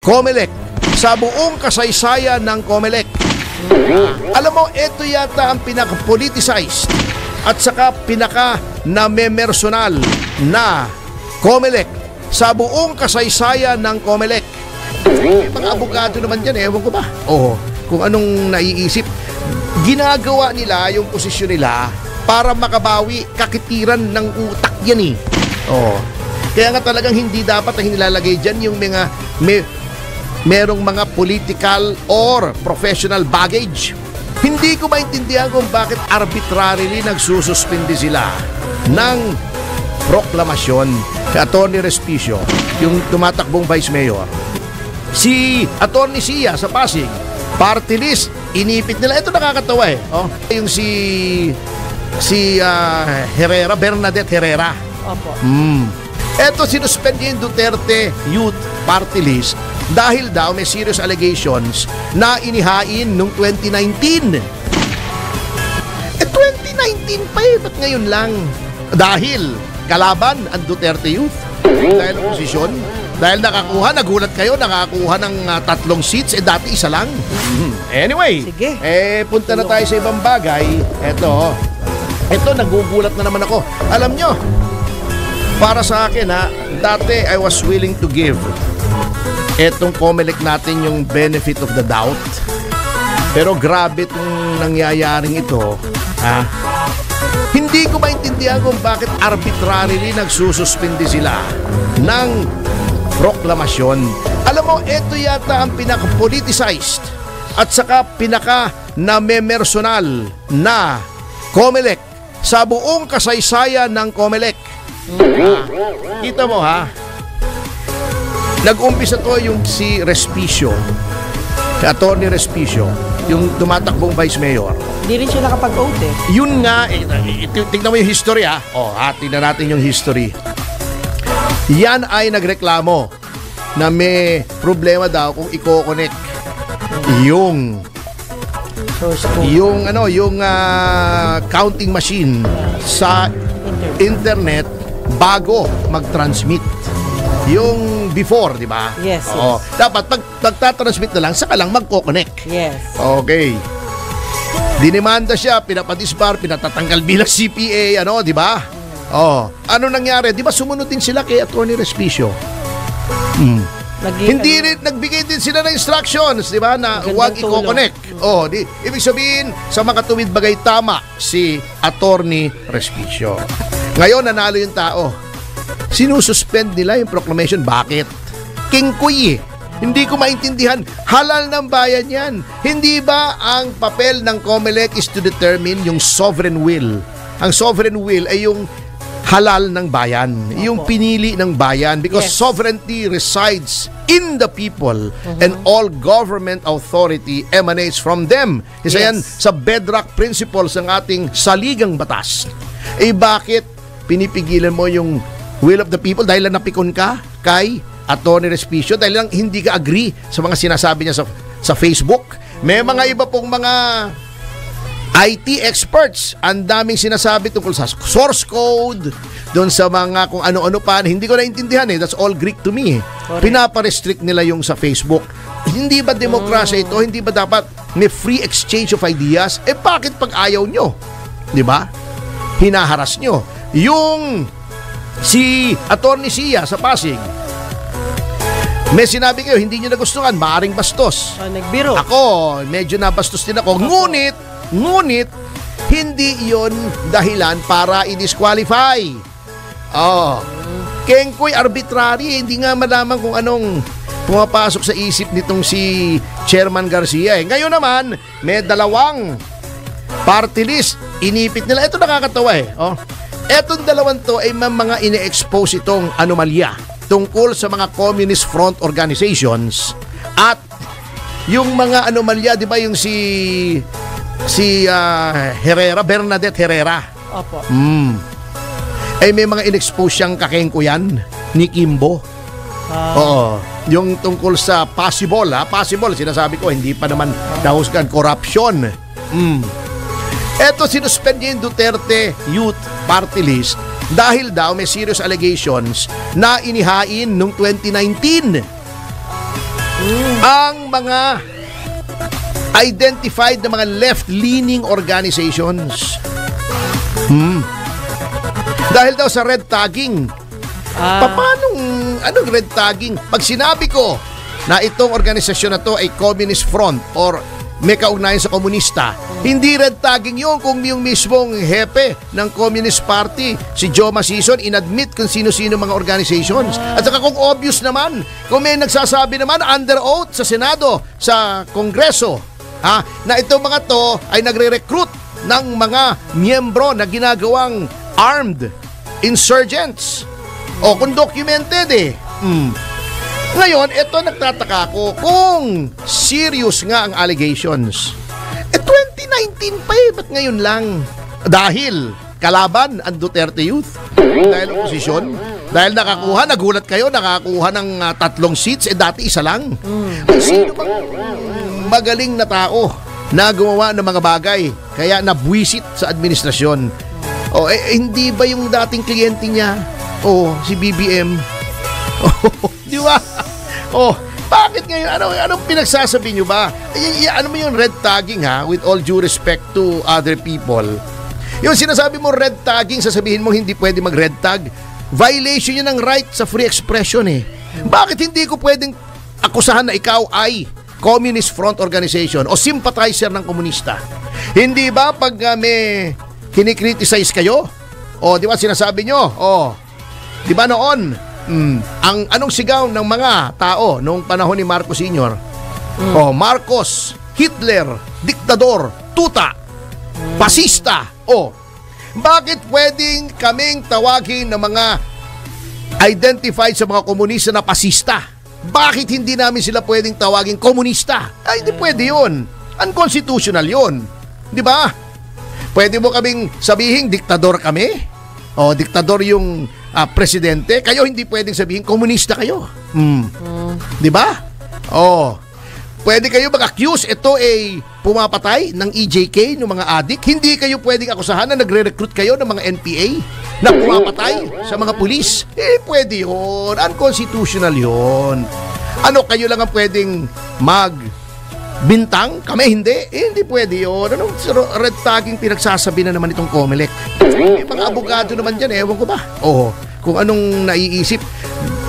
COMELEC sa buong kasaysayan ng COMELEC. Alam mo, ito yata ang pinaka-politicized at saka pinaka-namemersonal na COMELEC sa buong kasaysayan ng COMELEC. Mga abogado naman dyan, ewan ko ba? Oo, kung anong naiisip. Ginagawa nila yung posisyon nila para makabawi, kakitiran ng utak yan eh. Oo. Kaya nga talagang hindi dapat na hinilalagay dyan yung merong mga political or professional baggage. Hindi ko maintindihan kung bakit arbitrarily nagsususpindi sila ng proklamasyon kay Atty. Respicio, yung tumatakbong Vice Mayor. Si Atty. Sia sa Pasig, party list, inipit nila. Ito nakakatawa eh. Oh, yung si Herrera, Bernadette Herrera. Opo. Eto, sinuspend yung Duterte Youth Party List dahil daw may serious allegations na inihain noong 2019. 2019 pa eh, ba't ngayon lang? Dahil kalaban ang Duterte Youth, dahil oposisyon, dahil nagulat kayo, nakakuha ng 3 seats, dati isa lang. Anyway, sige. Punta na tayo sa ibang bagay. Ito, nagugulat na naman ako. Alam nyo, para sa akin dati I was willing to give etong COMELEC natin yung benefit of the doubt. Pero grabe itong nangyayaring ito. Hindi ko maintindihan kung bakit arbitrarily nagsususpindi sila ng proklamasyon. Alam mo, ito yata ang pinaka-politicized at saka pinaka-namemersonal na COMELEC sa buong kasaysayan ng COMELEC. Kita mo nag-umpisa to yung si Respicio, si Atty. Respicio, yung tumatakbong Vice Mayor. Hindi rin siya nakapag-oath eh. Yun nga, tignan mo yung history tignan natin yung history. Yan ay nagreklamo na may problema daw kung i-connect yung counting machine sa internet bago mag-transmit. Yung before, di ba? Yes. Dapat pagtatransmit na lang, saka lang magko-connect. Yes. Okay. Dinimanda siya, pinapadisbar, pinatatanggal bilang CPA, di ba? Ano nangyari? Di ba sumunod din sila kay Atty. Respicio? Nagbigay din sila ng instructions, di ba, na huwag i-connect. Ibig sabihin, sa makatuwid bagay tama si Atty. Respicio. Ngayon, nanalo yung tao. Sinususpend nila yung proclamation. Bakit? Kingkoy eh. Hindi ko maintindihan. Halal ng bayan yan. Hindi ba ang papel ng COMELEC is to determine yung sovereign will? Ang sovereign will ay yung halal ng bayan. Yung pinili ng bayan. Because sovereignty resides in the people and all government authority emanates from them. Isa yan sa bedrock principles ng ating saligang batas. Bakit pinipigilan mo yung will of the people dahil lang napikon ka kay Atty. Respicio, dahil lang hindi ka agree sa mga sinasabi niya sa Facebook? May mga iba pong mga IT experts, ang daming sinasabi tungkol sa source code, doon sa mga kung ano-ano pa, hindi ko naintindihan that's all Greek to me. Pinaparestrict nila yung sa Facebook. Hindi ba demokrasya ito? Hindi ba dapat may free exchange of ideas? Bakit pag ayaw nyo? Di ba? Hinaharas nyo. Yung si Atty. Sia sa Pasig, may sinabi kayo, hindi nyo nagustuhan, maaring bastos. Nagbiro. Ako, medyo nabastos din ako. Ngunit, hindi yon dahilan para i-disqualify. Kengkoy arbitrary, hindi nga malaman kung anong pumapasok sa isip nitong si Chairman Garcia. Ngayon naman, may 2 party list. Inipit nila. Ito nakakatawa Etong 2 to ay mga ine-expose itong anomalya tungkol sa mga Communist Front organizations at yung mga anomalya, di ba, yung si Herrera, Bernadette Herrera. Opo. May mga in-expose siyang kakengkuyan ni Kimbo. Yung tungkol sa possible, sinasabi ko, hindi pa naman nahusgan, corruption. Eto, sinuspend niya yung Duterte Youth Party List dahil daw may serious allegations na inihain noong 2019. ang mga identified na mga left-leaning organizations. Dahil daw sa red tagging. Anong red tagging? Pag sinabi ko na itong organisasyon na to ay Communist Front or may kaugnayan sa komunista, hindi red tagging yun kung yung mismong hepe ng Communist Party, si Joe Masison, inadmit kung sino-sino mga organizations. At saka kung obvious naman, kung may nagsasabi naman under oath sa Senado, sa Kongreso, na itong mga to ay nagre-recruit ng mga miyembro na ginagawang armed insurgents. O kung documented Ngayon, ito nagtataka ko kung serious nga ang allegations. 2019 pa ba't ngayon lang? Dahil kalaban ang Duterte Youth. Dahil oposisyon. Dahil nagulat kayo, nakakuha ng 3 seats, dati isa lang. Sino bang magaling na tao na gumawa ng mga bagay kaya nabwisit sa administrasyon? Hindi ba yung dating kliyente niya? Si BBM. Di ba? Bakit ngayon? Anong pinagsasabi nyo ba? Ano mo yung red tagging with all due respect to other people? Yung sinasabi mo red tagging, sasabihin mo hindi pwede mag-red tag. Violation yun ng right sa free expression Bakit hindi ko pwedeng akusahan na ikaw ay Communist Front Organization o sympathizer ng komunista? Hindi ba pag may kinikriticize kayo? Di ba sinasabi nyo? Di ba noon? Ang anong sigaw ng mga tao noong panahon ni Marcos Sr. Marcos, Hitler, diktador, tuta, pasista. Bakit pwedeng kaming tawagin ng mga identified sa mga komunista na pasista? Bakit hindi namin sila pwedeng tawagin komunista? Hindi pwede yun. Unconstitutional yun. Di ba? Pwede mo kaming sabihin diktador kami? Diktador yung presidente, kayo hindi pwedeng sabihin komunista kayo. Di ba? Pwede kayo mag-accuse ito ay pumapatay ng EJK, ng mga adik. Hindi kayo pwedeng akusahan na nagre-recruit kayo ng mga NPA na pumapatay sa mga pulis. Pwede yun. Unconstitutional yun. Kayo lang ang pwedeng bintang? Kami hindi. Hindi pwede yun. Anong red tagging pinagsasabi na naman itong COMELEC? Mga abogado naman dyan, ewan ko ba? Kung anong naiisip.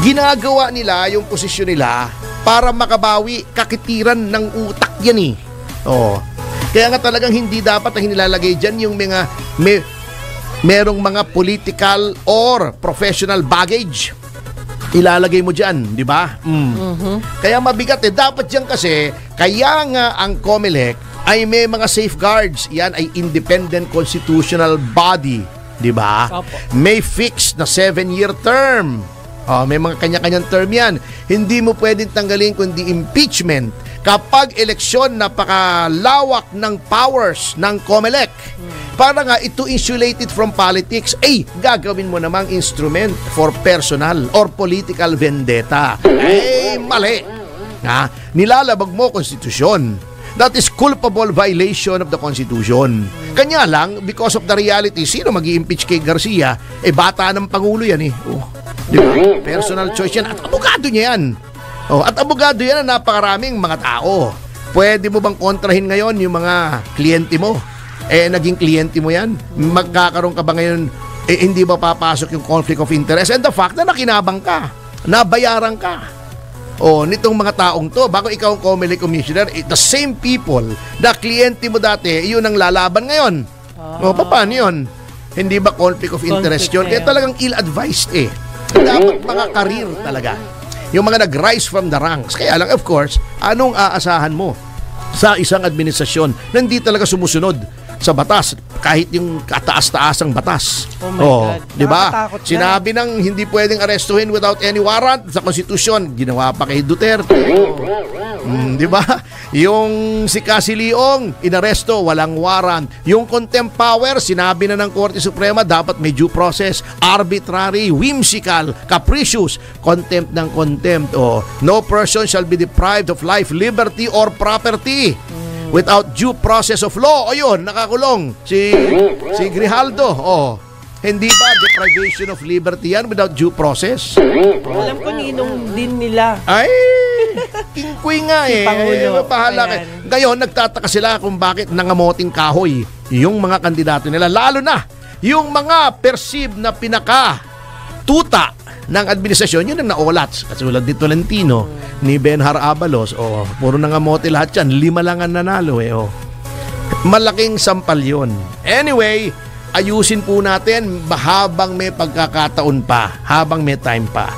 Ginagawa nila yung posisyon nila para makabawi, kakitiran ng utak yan Kaya nga talagang hindi dapat na hinilalagay dyan yung merong mga political or professional baggage. Ilalagay mo dyan, di ba? Kaya mabigat Dapat dyan kasi, kaya nga ang COMELEC ay may mga safeguards. Yan ay independent constitutional body, di ba? May fixed na 7-year term. May mga kanya-kanyang term yan. Hindi mo pwedeng tanggalin kundi impeachment kapag eleksyon napakalawak ng powers ng COMELEC. Para nga ito insulated from politics, gagawin mo namang instrument for personal or political vendetta. Mali. Nilalabag mo konstitusyon. That is culpable violation of the Constitution. Kanya lang, because of the reality, sino mag-i-impeach kay Garcia? Bata ng Pangulo yan Di ba? Personal choice yan. At abogado niya yan. At abogado yan na napakaraming mga tao. Pwede mo bang kontrahin ngayon yung mga kliyente mo? Naging kliyente mo yan? Magkakaroon ka ba ngayon, hindi ba papasok yung conflict of interest? And the fact na nakinabang ka, nabayaran ka. Nitong mga taong to, bago ikaw ang COMELEC commissioner, the same people, na kliyente mo dati, yun ang lalaban ngayon. Paano yun? Hindi ba conflict of interest yun? Kaya talagang ill-advised Dapat mga career talaga. Yung mga nag-rise from the ranks. Kaya lang, of course, anong aasahan mo sa isang administrasyon na hindi talaga sumusunod sa batas, kahit yung kataas-taasang batas. God. Di ba? Nakakatakot Sinabi ng hindi pwedeng arestuhin without any warrant sa konstitusyon, ginawa pa kay Duterte. Di ba? Yung si Cassie Leong, inaresto, walang warrant. Yung contempt power, sinabi na ng Korte Suprema, dapat may due process. Arbitrary, whimsical, capricious, contempt ng contempt. No person shall be deprived of life, liberty, or property without due process of law. Yun, nakakulong si Grijaldo. Hindi ba deprivation of liberty yan without due process? Alam ko ninong din nila. Ay! Kingkoy nga Si Pangulo. Pahala kayo. Ayan. Ngayon, nagtataka sila kung bakit nangamoting kahoy yung mga kandidato nila. Lalo na yung mga perceived na pinaka-tuta ng administrasyon, yun ang naulat. Katulad ni Tolentino, ni Benhar Abalos, puro nangamote lahat yan. 5 lang ang nanalo Malaking sampal yun. Anyway, ayusin po natin habang may pagkakataon pa, habang may time pa.